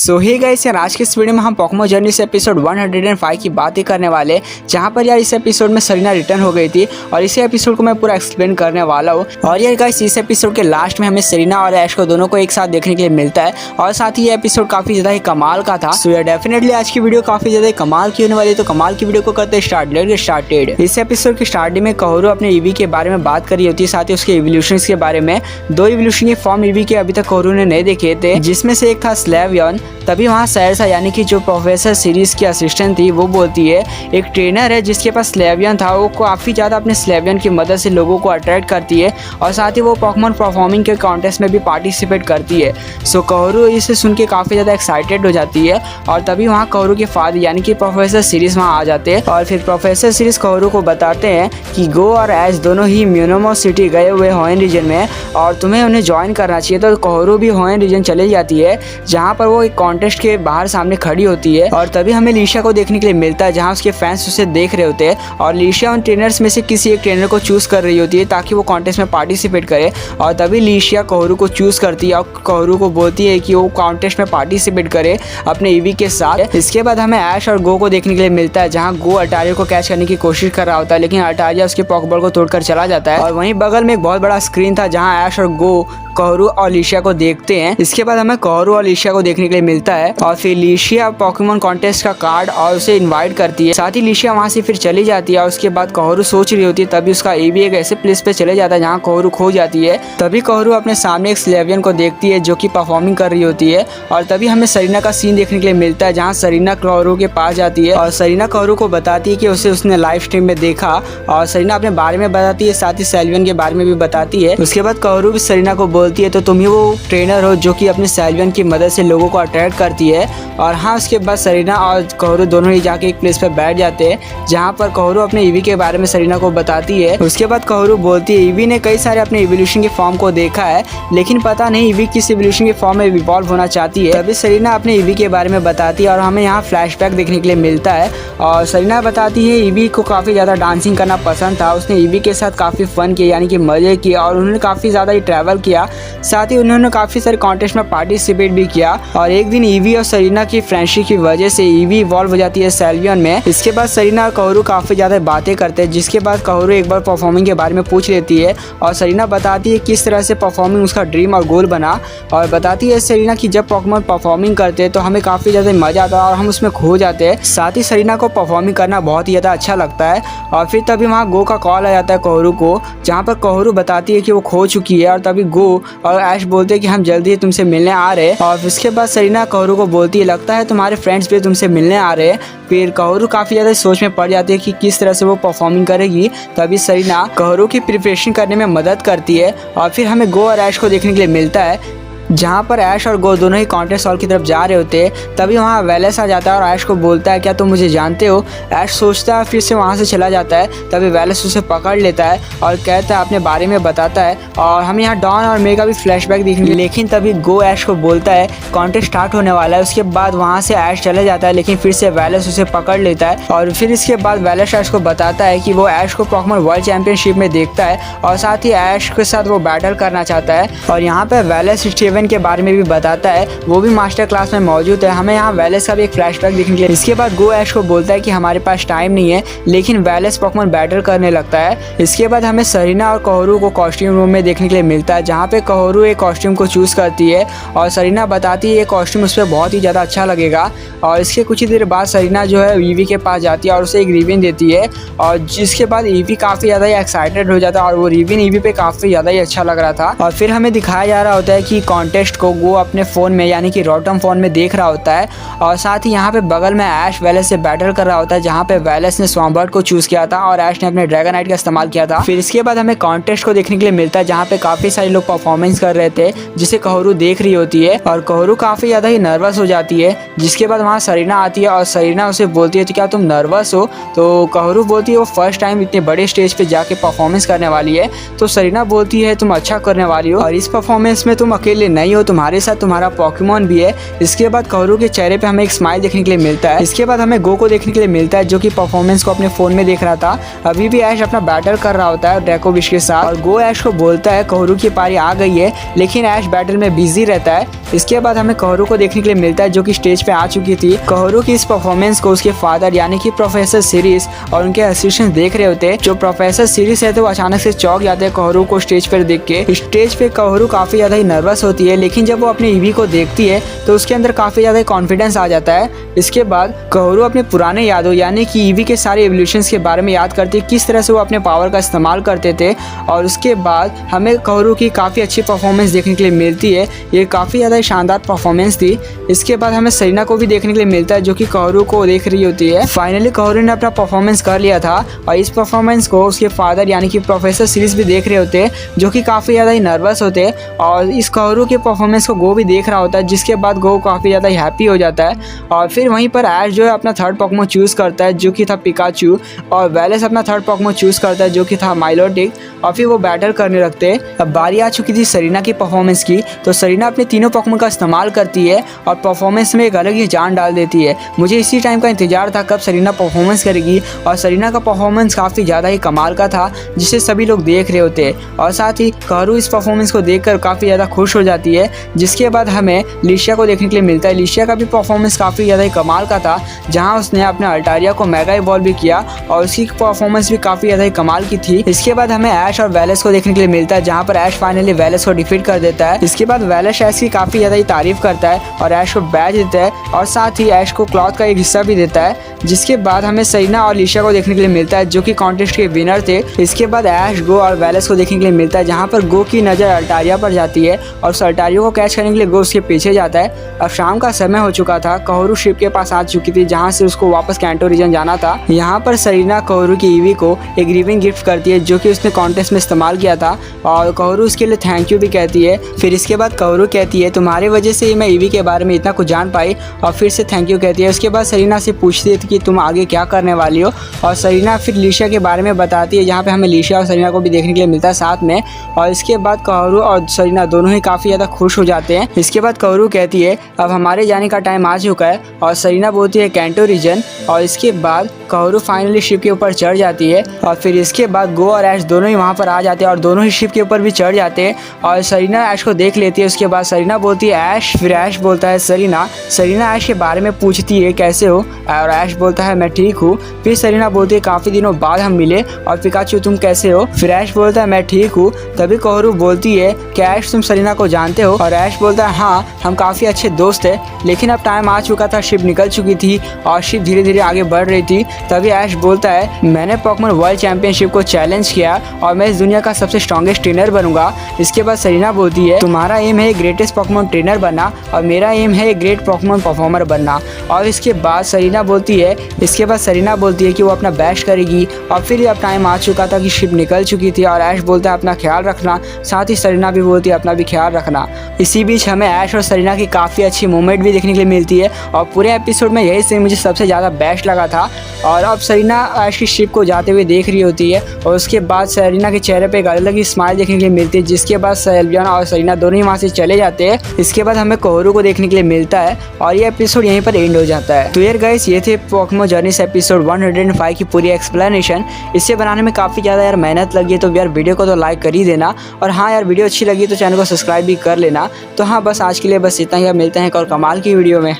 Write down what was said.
सो hey guys यार, आज के इस वीडियो में हम पोकेमॉन जर्नी से एपिसोड 105 की बातें करने वाले, जहां पर यार इस एपिसोड में सरीना रिटर्न हो गई थी और इसी एपिसोड को मैं पूरा एक्सप्लेन करने वाला हूं। और यार गाइस, इस एपिसोड के लास्ट में हमें सरीना और ऐश को दोनों को एक साथ देखने के लिए मिलता है और साथ ही ये एपिसोड काफी ज्यादा ही कमाल का था। सो यार डेफिनेटली आज की वीडियो काफी ज्यादा कमाल की होने वाली है, तो कमाल की वीडियो को करते स्टार्ट। Let's get started. इस एपिसोड की स्टार्टिंग में कोहरू अपने ईवी के बारे में बात कर रही होती है, साथ ही उसके इवोल्यूशन के बारे में। दो इवोल्यूशन के फॉर्म ईवी के अभी तक कोहरू ने नहीं देखे थे, जिसमें से एक था स्लेवियन। तभी वहाँ सैरसा यानी कि जो प्रोफेसर सीरीज की असिस्टेंट थी वो बोलती है एक ट्रेनर है जिसके पास स्लेवियन था, वो काफ़ी ज़्यादा अपने स्लेवियन की मदद से लोगों को अट्रैक्ट करती है और साथ ही वो पोकेमॉन परफॉर्मिंग के कॉन्टेस्ट में भी पार्टिसिपेट करती है। सो कोहरू इसे सुन के काफ़ी ज़्यादा एक्साइटेड हो जाती है और तभी वहाँ कोहरू के फादर यानी कि प्रोफेसर सीरीज वहाँ आ जाते हैं और फिर प्रोफेसर सीरीज कोहरू को बताते हैं कि गो और ऐश दोनों ही म्यूनोमो सिटी गए हुए होएन रीजन में और तुम्हें उन्हें ज्वाइन करना चाहिए। तो कोहरू भी होएन रीजन चली जाती है, जहाँ पर वो एक कॉन्टेस्ट के बाहर सामने खड़ी होती है और तभी हमें लीशिया को देखने के लिए मिलता है, जहाँ उसके फैंस उसे देख रहे होते हैं और लीशिया उन ट्रेनर्स में से किसी एक ट्रेनर को चूज कर रही होती है ताकि वो कॉन्टेस्ट में पार्टिसिपेट करे। और तभी लीशिया कोहरू को चूज करती है और कोहरू को बोलती है कि वो कॉन्टेस्ट में पार्टिसिपेट करे अपने ईवी के साथ। इसके बाद हमें ऐश और गो को देखने के लिए मिलता है, जहाँ गो अटारिया को कैच करने की कोशिश कर रहा होता है, लेकिन अटारिया उसके पॉकेबॉल को तोड़कर चला जाता है। और वहीं बगल में एक बहुत बड़ा स्क्रीन था, जहाँ ऐश और गो कोहरू और लीशिया को देखते हैं। इसके बाद हमें कोहरू और लीशिया को देखने के लिए मिलता है और फिर लीशिया पोकेमॉन कॉन्टेस्ट का कार्ड और उसे इनवाइट करती है। साथ ही लीशिया वहां से फिर चली जाती है और उसके बाद कोहरू सोच रही होती है, तभी उसका ईवी एक ऐसे प्लेस पे चले जाता है जहाँ कोहरू खो जाती है। तभी कोहरू अपने सामने एक स्लेवियन को देखती है जो कि परफॉर्मिंग कर रही होती है और तभी हमें सरीना का सीन देखने के लिए मिलता है, जहाँ सरीना कोहरू के पास जाती है और सरीना कोहरू को बताती है कि उसने लाइव स्ट्रीम में देखा और सरीना अपने बारे में बताती है, साथ ही सेल्वियन के बारे में भी बताती है। उसके बाद कोहरू भी सरीना को बोलती है तो तुम ही वो ट्रेनर हो जो कि अपने सेल्वियन की मदद से लोगों को अट्रैक्ट करती है। और हाँ, उसके बाद सरीना और कोहरू दोनों ही जाके एक प्लेस पर बैठ जाते हैं, जहाँ पर कोहरू अपने ईवी के बारे में सरीना को बताती है। उसके बाद कोहरू बोलती है ईवी ने कई सारे अपने इवोल्यूशन के फॉर्म को देखा है, लेकिन पता नहीं ईवी किस इवोल्यूशन के फॉर्म में इवॉल्व होना चाहती है। तभी सरीना अपने ईवी के बारे में बताती है और हमें यहाँ फ्लैशबैक देखने के लिए मिलता है और सरीना बताती है ईवी को काफ़ी ज़्यादा डांसिंग करना पसंद था, उसने ईवी के साथ काफ़ी फन किया यानी कि मज़े किए और उन्होंने काफ़ी ज़्यादा ही ट्रैवल किया, साथ ही उन्होंने काफ़ी सारे कॉन्टेस्ट में पार्टिसिपेट भी किया। और एक दिन ईवी और सरीना की फ्रेंडशिप की वजह से ईवी इवॉल्व हो जाती है सेल्वियन में। इसके बाद सरीना और कोहरू काफ़ी ज़्यादा बातें करते हैं, जिसके बाद कोहरू एक बार परफॉर्मिंग के बारे में पूछ लेती है और सरीना बताती है किस तरह से परफॉर्मिंग उसका ड्रीम और गोल बना और बताती है सरीना कि जब पोकेमॉन परफॉर्मिंग करते हैं तो हमें काफ़ी ज़्यादा मज़ा आता है और हम उसमें खो जाते हैं। साथ ही सरीना को परफॉर्मिंग करना बहुत ही ज़्यादा अच्छा लगता है और फिर तभी वहाँ गो का कॉल आ जाता है कोहरू को, जहाँ पर कोहरू बताती है कि वो खो चुकी है और तभी गो और ऐश बोलते हैं कि हम जल्दी ही तुमसे मिलने आ रहे हैं। और उसके बाद सरीना कोहरू को बोलती है लगता है तुम्हारे फ्रेंड्स भी तुमसे मिलने आ रहे हैं। फिर कोहरू काफ़ी ज़्यादा सोच में पड़ जाती है कि किस तरह से वो परफॉर्मिंग करेगी। तभी सरीना कोहरू की प्रिपरेशन करने में मदद करती है और फिर हमें गो और ऐश को देखने के लिए मिलता है, जहाँ पर ऐश और गो दोनों ही कॉन्टेस्ट हॉल की तरफ जा रहे होते हैं। तभी वहाँ वेलेस आ जाता है और ऐश को बोलता है क्या तुम मुझे जानते हो। ऐश सोचता है फिर से वहाँ से चला जाता है, तभी वेलेस उसे पकड़ लेता है और कहता है अपने बारे में बताता है और हम यहाँ डॉन और मे का भी फ्लैशबैक देखेंगे। लेकिन तभी गो ऐश को बोलता है कॉन्टेस्ट स्टार्ट होने वाला है। उसके बाद वहाँ से ऐश चला जाता है, लेकिन फिर से वेलेस उसे पकड़ लेता है और फिर इसके बाद वेलेस ऐश को बताता है कि वो ऐश को पोकेमॉन वर्ल्ड चैंपियनशिप में देखता है और साथ ही ऐश के साथ वो बैटल करना चाहता है। और यहाँ पे वेलेस स्टीवन के बारे में भी बताता है, वो भी मास्टर क्लास में मौजूद है। हमें यहाँ वेलेस का भी एक फ्लैशबैक देखने के लिए। इसके बाद गो ऐश को बोलता है कि हमारे पास टाइम नहीं है, लेकिन वेलेस पोकेमॉन बैटल करने लगता है। इसके बाद हमें सरीना और कोहरू को कॉस्ट्यूम रूम में देखने के लिए मिलता है, जहाँ पे कोहरू एक कॉस्ट्यूम को चूज करती है और सरीना बताती है ये कॉस्ट्यूम उस पर बहुत ही ज़्यादा अच्छा लगेगा। और इसके कुछ ही देर बाद सरीना जो है ईवी के पास जाती है और उसे एक रिबन देती है और जिसके बाद ईवी काफ़ी ज़्यादा ही एक्साइटेड हो जाता है और वो रिबन ईवी पे काफ़ी ज़्यादा ही अच्छा लग रहा था। और फिर हमें दिखाया जा रहा होता है कि कॉन्टेस्ट को वो अपने फ़ोन में यानी कि रोटम फ़ोन में देख रहा होता है और साथ ही यहाँ पे बगल में ऐश वेलेस से बैटल कर रहा होता है, जहाँ पे वेलेस ने स्वॉम्बर्ड को चूज़ किया था और ऐश ने अपने ड्रैगनाइट का इस्तेमाल किया था। फिर इसके बाद हमें कॉन्टेस्ट को देखने के लिए मिलता है, जहाँ पे काफ़ी सारे लोग परफॉर्मेंस कर रहे थे, जिसे कोहरू देख रही होती है और कोहरू काफ़ी ज़्यादा ही नर्वस हो जाती है। जिसके बाद वहाँ सरीना आती है और सरीना उसे बोलती है तो क्या तुम नर्वस हो। तो कोहरू बोलती है वो फर्स्ट टाइम इतने बड़े स्टेज पे जाके परफॉर्मेंस करने वाली है। तो सरीना बोलती है तुम अच्छा करने वाली हो और इस परफॉर्मेंस में तुम अकेले नहीं हो, तुम्हारे साथ तुम्हारा पोकेमॉन भी है। इसके बाद काओरू के चेहरे पे हमें एक स्माइल देखने के लिए मिलता है। इसके बाद हमें गो को देखने के लिए मिलता है जो कि परफॉर्मेंस को अपने फोन में देख रहा था। अभी भी ऐश अपना बैटल कर रहा होता है ड्रैकोविश के साथ और गो ऐश को बोलता है काओरू की पारी आ गई है, लेकिन ऐश बैटल में बिजी रहता है। इसके बाद हमें काओरू को देखने के लिए मिलता है जो कि स्टेज पे आ चुकी थी। काओरू की इस परफॉर्मेंस को उसके फादर यानी कि प्रोफेसर सीरीज और उनके असिस्टेंट देख रहे होते हैं। जो प्रोफेसर सीरीज है तो अचानक से चौंक जाते हैं काओरू को स्टेज पर देख के। स्टेज पे काओरू काफी ज्यादा ही नर्वस होती है, लेकिन जब वो अपने ईवी को देखती है तो उसके अंदर काफी ज्यादा कॉन्फिडेंस आ जाता है। इसके बाद काओरू अपने पुराने यादों यानी कि ईवी के सारे एवोल्यूशंस के बारे में याद करती है, किस तरह से वो अपने पावर का इस्तेमाल करते थे। और उसके बाद हमें काओरू की काफी अच्छी परफॉर्मेंस देखने के लिए मिलती है। ये काफी ज्यादा शानदार परफॉर्मेंस थी। इसके बाद हमें सरीना को भी देखने के लिए मिलता है जो कि काओरू को देख रही होती है। फाइनली काओरू ने अपना परफॉर्मेंस कर लिया था और इस परफॉर्मेंस को उसके फादर यानी कि प्रोफेसर सीरीज भी देख रहे होते हैं जो कि काफी ज्यादा ही नर्वस होते हैं। और इस काओरू के परफॉर्मेंस को गो भी देख रहा होता है, जिसके बाद गो काफी ज्यादा ही हैप्पी हो जाता है। और फिर वहीं पर ऐश जो है अपना थर्ड पोकेमॉन चूज करता है जो कि था पिकाचू, और वेलेस अपना थर्ड पोकेमॉन चूज करता है जो कि था माइलोटिक, और फिर वो बैटल करने लगते हैं। अब बारी आ चुकी थी सरीना की परफॉर्मेंस की, तो सरीना अपने तीनों पोकेमॉन का इस्तेमाल करती है और परफॉर्मेंस में एक अलग ही जान डाल देती है। मुझे इसी टाइम का इंतजार था कब सरीना परफॉर्मेंस करेगी, और सरीना का परफॉर्मेंस काफ़ी ज़्यादा ही कमाल का था जिसे सभी लोग देख रहे होते हैं। और साथ ही काओरू इस परफॉर्मेंस को देखकर काफ़ी ज़्यादा खुश हो जाती है। जिसके बाद हमें लिशिया को देखने के लिए मिलता है। लिशिया का भी परफॉर्मेंस काफ़ी ज़्यादा ही कमाल का था, जहाँ उसने अपने अल्टारिया को मेगा इवॉल्व भी किया और उसकी परफॉर्मेंस भी काफ़ी ज़्यादा ही कमाल की थी। इसके बाद हमें ऐश और वेलेस को देखने के लिए मिलता है, जहाँ पर ऐश फाइनली वेलेस को डिफीट कर देता है। इसके बाद वेलेस ऐश की काफ़ी ज़्यादा ही तारीफ करता है और ऐश को बैच देता है और साथ ही ऐश को क्लॉथ का एक हिस्सा भी देता है। जिसके बाद हमें सरीना और लिशिया को देखने के लिए मिलता है जो कि कॉन्टेस्ट के विनर थे। इसके बाद ऐश, गो और वेलेस को देखने के लिए मिलता है, जहाँ पर गो की नज़र अल्टारिया पर जाती है और उस अल्टारिया को कैच करने के लिए गो उसके पीछे जाता है। अब शाम का समय हो चुका था, काओरू शिप के पास आ चुकी थी जहाँ से उसको वापस कैंटो रीजन जाना था। यहाँ पर सरीना काओरू की ईवी को एक रिबिन गिफ्ट करती है जो कि उसने कॉन्टेस्ट में इस्तेमाल किया था, और काओरू उसके लिए थैंक यू भी कहती है। फिर इसके बाद काओरू कहती है तुम्हारी वजह से मैं ईवी के बारे में इतना कुछ जान पाई, और फिर से थैंक यू कहती है। उसके बाद सरीना से पूछती है कि तुम आगे क्या करने वाली हो, और सरीना फिर लिशिया के बारे में बताती है, जहाँ पे हमें लिशिया और सरीना को भी देखने के लिए मिलता है साथ में। और इसके बाद काओरू और सरीना दोनों ही काफ़ी ज़्यादा खुश हो जाते हैं। इसके बाद काओरू कहती है अब हमारे जाने का टाइम आ चुका है, और सरीना बोलती है कैंटो रीजन। और इसके बाद काओरू फाइनली शिप के ऊपर चढ़ जाती है, और फिर इसके बाद गो और ऐश दोनों ही वहाँ पर आ जाते हैं और दोनों ही शिप के ऊपर भी चढ़ जाते हैं। और सरीना ऐश को देख लेती है। उसके बाद सरीना बोलती है ऐश, फिर ऐश बोलता है सरीना। सरीना ऐश के बारे में पूछती है कैसे हो, और ऐश बोलता है मैं ठीक हूँ। फिर सरीना बोलती है काफ़ी दिनों बाद हम मिले, और पिकाचू तुम कैसे हो। फिर ऐश बोलता है मैं ठीक हूँ। तभी काओरू बोलती है कि ऐश तुम सरीना को जानते हो, और ऐश बोलता है हाँ हम काफ़ी अच्छे दोस्त हैं, लेकिन अब टाइम आ चुका था, शिप निकल चुकी थी और शिप धीरे धीरे आगे बढ़ रही थी। तभी ऐश बोलता है मैंने पोकेमॉन वर्ल्ड चैंपियनशिप को चैलेंज किया और मैं इस दुनिया का सबसे स्ट्रॉन्गेस्ट ट्रेनर बनूंगा। इसके बाद सरीना बोलती है तुम्हारा एम है ग्रेटेस्ट पोकेमॉन ट्रेनर बनना, और मेरा एम है ग्रेट पोकेमॉन परफॉर्मर बनना। और इसके बाद सरीना बोलती है कि वो अपना बेस्ट करेगी। और फिर अब टाइम आ चुका था कि शिप निकल चुकी थी, और ऐश बोलता है अपना ख्याल रखना। साथ ही सरीना भी बोलती है अपना भी ख्याल रखना। इसी बीच हमें ऐश और सरीना की काफ़ी अच्छी मूवमेंट भी देखने के लिए मिलती है, और पूरे एपिसोड में यही सीन मुझे सबसे ज़्यादा बेस्ट लगा था। और अब सरीना ऐश की शिप को जाते हुए देख रही होती है, और उसके बाद सरीना के चेहरे पे एक अलग ही स्माइल देखने के लिए मिलती है। जिसके बाद सेल्वियन और सरीना दोनों ही वहाँ से चले जाते हैं। इसके बाद हमें काओरू को देखने के लिए मिलता है, और ये एपिसोड यहीं पर एंड हो जाता है। तो यार गाइस, ये थे पोकेमॉन जर्नीस एपिसोड 105 की पूरी एक्सप्लेनेशन। इसे बनाने में काफ़ी ज़्यादा यार मेहनत लगी है, तो यार वीडियो को तो लाइक कर ही देना, और हाँ यार वीडियो अच्छी लगी तो चैनल को सब्सक्राइब भी कर लेना। तो हाँ बस आज के लिए बस इतना ही, मिलते हैं एक और कमाल की वीडियो में।